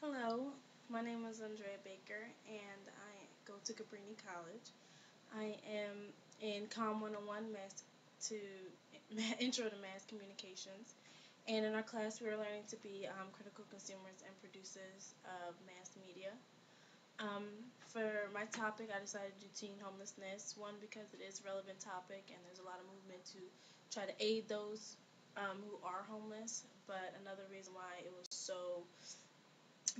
Hello, my name is Andrea Baker and I go to Cabrini College. I am in Com 101 Mass to Intro to Mass Communications, and in our class we are learning to be critical consumers and producers of mass media. For my topic, I decided to do teen homelessness. One, because it is a relevant topic and there's a lot of movement to try to aid those who are homeless. But another reason why it was so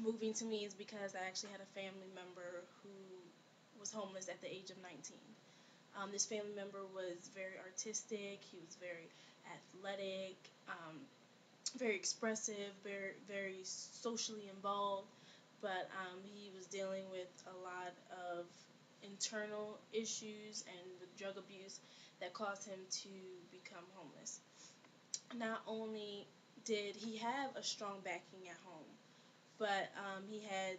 moving to me is because I actually had a family member who was homeless at the age of 19. This family member was very artistic, he was very athletic, very expressive, very socially involved, but he was dealing with a lot of internal issues and with drug abuse that caused him to become homeless. Not only did he have a strong backing at home, but he had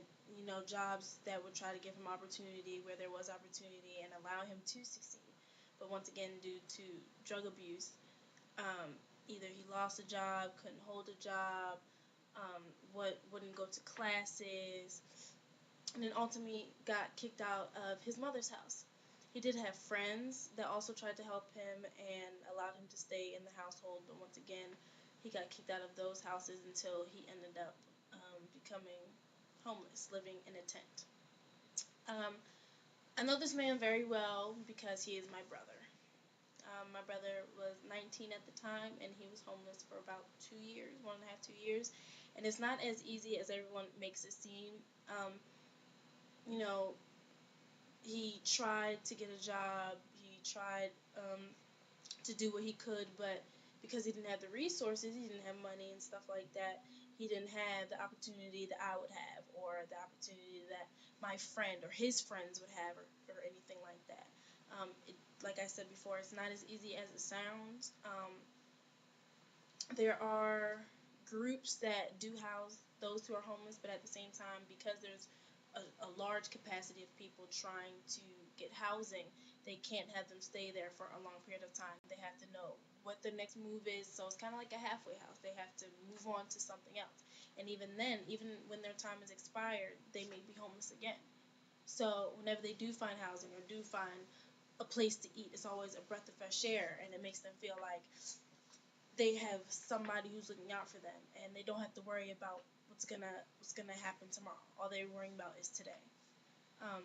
jobs that would try to give him opportunity where there was opportunity and allow him to succeed. But once again, due to drug abuse, either he lost a job, couldn't hold a job, wouldn't go to classes, and then ultimately got kicked out of his mother's house. He did have friends that also tried to help him and allowed him to stay in the household, but once again, he got kicked out of those houses until he ended up becoming homeless, living in a tent. Um, I know this man very well because he is my brother. My brother was 19 at the time, and he was homeless for about 2 years, 1.5, 2 years. And it's not as easy as everyone makes it seem. You know, he tried to get a job. He tried to do what he could, but because he didn't have the resources, he didn't have money and stuff like that, he didn't have the opportunity that I would have, or the opportunity that my friend or his friends would have, or anything like that. Like I said before, it's not as easy as it sounds. There are groups that do house those who are homeless, but at the same time, because there's a large capacity of people trying to get housing, they can't have them stay there for a long period of time. They have to know what their next move is, so it's kind of like a halfway house. They have to move on to something else. And even then, even when their time is expired, they may be homeless again. So whenever they do find housing or do find a place to eat, it's always a breath of fresh air, and it makes them feel like they have somebody who's looking out for them, and they don't have to worry about what's gonna happen tomorrow. All they're worrying about is today. Um,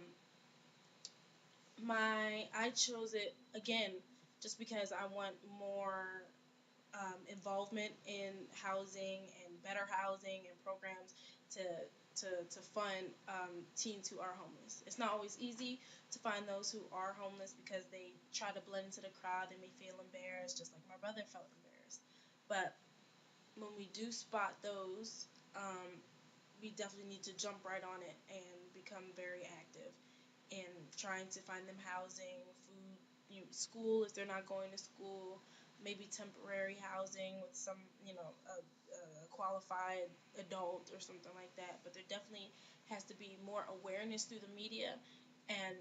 I chose it again just because I want more involvement in housing and better housing and programs to to fund teens who are homeless. It's not always easy to find those who are homeless because they try to blend into the crowd. They may feel embarrassed, just like my brother felt embarrassed. But when we do spot those, we definitely need to jump right on it and become very active in trying to find them housing, food, school if they're not going to school, maybe temporary housing with some, a qualified adult or something like that. But there definitely has to be more awareness through the media and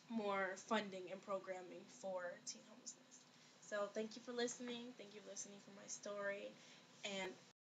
more funding and programming for teen homelessness. So thank you for listening. Thank you for listening for my story. And